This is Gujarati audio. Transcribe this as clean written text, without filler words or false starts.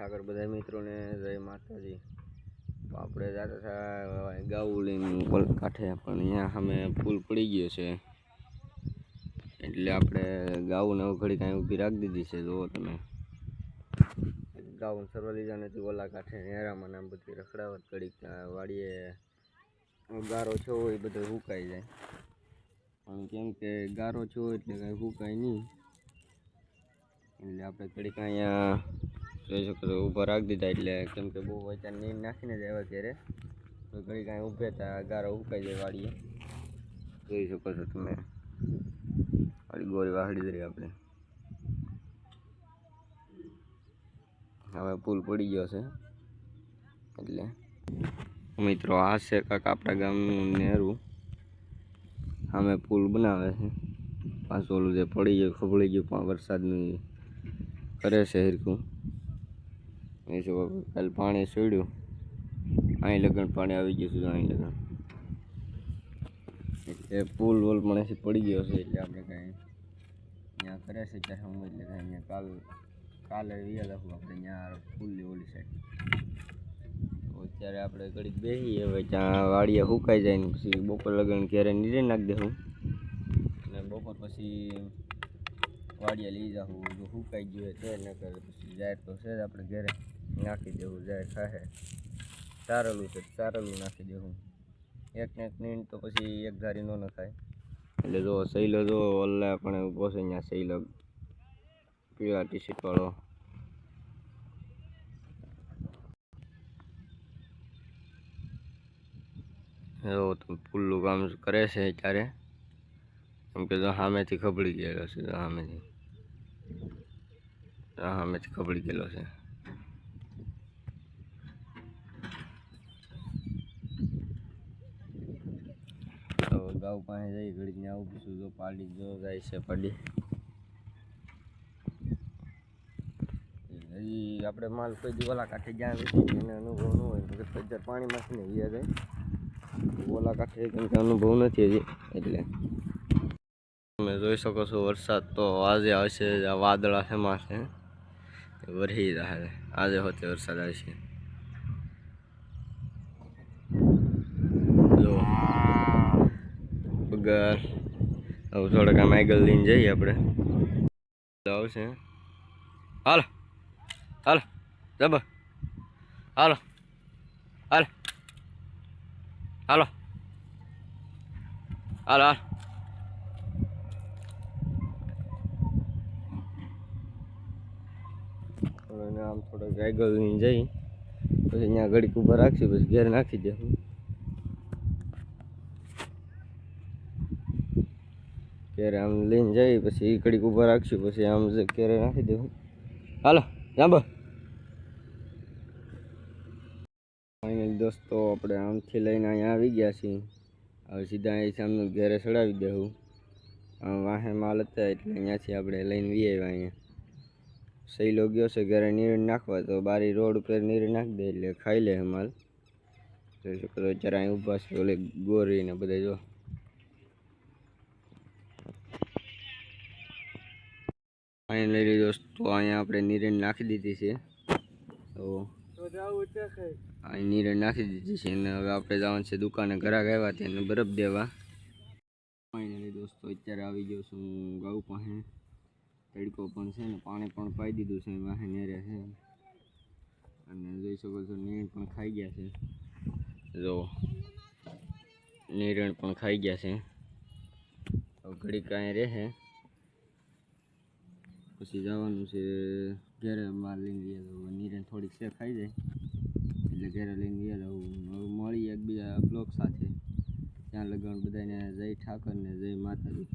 ઠાકર બધા મિત્રોને જય માતાજી। તો આપણે જતા હતા ગાવું લઈને કાંઠે, પણ અહીંયા સામે પુલ પડી ગયો છે એટલે આપણે ગાવું ને ઘડી કાંઈ ઊભી રાખી દીધી છે। જુઓ તમે, ગાવું સરવા લીધા નથી, ઓલા કાંઠે નેરામાં નામ બધી રખડાવત ઘડીક વાડીએ ગારો છો એ બધો સુકાઈ જાય, પણ કેમ કે ગારો છો એટલે કાંઈ સુકાય નહીં, એટલે આપણે ઘડીક અહીંયા જોઈ શકો છો ઊભા રાખી દીધા। એટલે કેમ કે બહુ અત્યારે નીંદ નાખીને જ આવ્યા ત્યારે, તો ઘડીક અહીંયા ઊભે હતા, ગારો ઉકાઈ જાય વાડીએ। જોઈ શકો છો તમે, વાડી ગોળી વાહડી દઈએ આપણે। હવે પુલ પડી ગયો છે એટલે મિત્રો આ છે કાંક આપણા ગામનું નેરું, સામે પુલ બનાવે છે। પાછું ઓલું જે પડી ગયું ખબળી ગયું પણ વરસાદનું કરે છે હરખું, એ જો કાલે પાણી છોડ્યું, અહીં લગન પાણી આવી ગયું છે, અહીં લગન એટલે પુલ વોલ પણ પડી ગયો છે, એટલે આપણે કાંઈ અહીંયા કરે છે ત્યારે હું એટલે કાંઈ અહીંયા કાલે વ્યા રાખું આપણે અહીંયા પુલની ઓલી સાઈડ। તો અત્યારે આપણે ઘડીક બેસીએ, હવે ત્યાં વાડીએ સુકાઈ જાય ને પછી બપોર લગન ઘેરે નીરે નાખી દેવું, અને બપોર પછી વાડીએ લઈ જાઉં, જો સુકાઈ ગયું હોય તો ન કરે પછી જાહેર તો છે જ આપણે ઘેરે નાખી દેવું, જાહેર ખાશે ચારેલું છે ચારેલું નાખી દેવું, એક ને એક નીંદ તો પછી એક ધારી ન નખાય। એટલે જો સહેલો જો ઓલા પણ ઊભો છે અહીંયા, સહેલો પીળા ટી શર્ટ વાળો, જો તમે પુલનું કામ કરે છે ત્યારે, કેમ કે સામેથી ખબડી ગયેલો છે, સામેથી ખબડી ગયેલો છે। તો ગાઉ પાસે જઈ ઘડીક ને આવું પૂછું, જો પાડી જો જાય છે પાડી, હજી આપણે માલ કોઈ દી ઓલા કાંઠે જ્યાં વેચી એને અનુભવ ન હોય, તો પછી પાણીમાંથી ને વ્યા જાય, ઓલા કાંઠે કેમ કે અનુભવ નથી હજી, એટલે તમે જોઈ શકો છો વરસાદ તો આજે આવશે, વાદળા છે માથે વરસી રહ્યા, આજે હોતે વરસાદ આવશે। જો બગાર હવે થોડાક આમ આગળ લઈને જઈએ આપણે, આવશે હાલ હાલ જબ હાલો હાલ હાલો હાલ હાલ આમ થોડોક આગળ લઈને જઈ પછી અહીંયા ઘડીક ઊભા રાખશું, પછી ઘેર નાખી દેવું, ઘેરે આમ લઈને જઈ પછી ઘડીક ઊભા રાખશું, પછી આમ ઘેરે નાખી દેવું। હાલો જાંબો ફાઇનલ દોસ્તો આપણે આમથી લઈને અહીંયા આવી ગયા છીએ, હવે સીધા અહીં સામે ઘેરે ચડાવી દેવું, આમ વાહે માલ હતા એટલે અહીંયાથી આપણે લઈને વી આવ્યા। અહીંયા સહેલો ગયો છે ઘરે નીર નાખવા, તો બારી રોડ ઉપર નીર નાખી દે એટલે ખાઈ લે માલ। જોઈ શકો છો અત્યારે અહીં ઊભા છે ઓલે ગોરી ને બધા, જો ફાઇનલી દોસ્તો અહીંયા આપણે નીરણ નાખી દીધી છે, તો અહીં નીરણ નાખી દીધી છે, અને હવે આપણે જવાનું છે દુકાને, ઘરાક આવ્યા તેને બરફ દેવા। ફાઇનલી દોસ્તો અત્યારે આવી ગયો છું ગાઉ પાસે, તડકો પણ છે ને પાણી પણ પાઈ દીધું છે, વાહે નેરે છે, અને જોઈ શકો છો નીરણ પણ ખાઈ ગયા છે, જો નીરણ પણ ખાઈ ગયા છે। હવે ઘડીક કાંઈ રહે પછી જવાનું છે ઘેરે માલ લઈને ગયા જવું, નીરણ થોડીક છે ખાઈ જાય એટલે ઘેરે લઈને ગયા જવું। હવે મળીએ એકબીજા બ્લોગ સાથે, ત્યાં લગન બધાને જય ઠાકર ને જય માતાજી।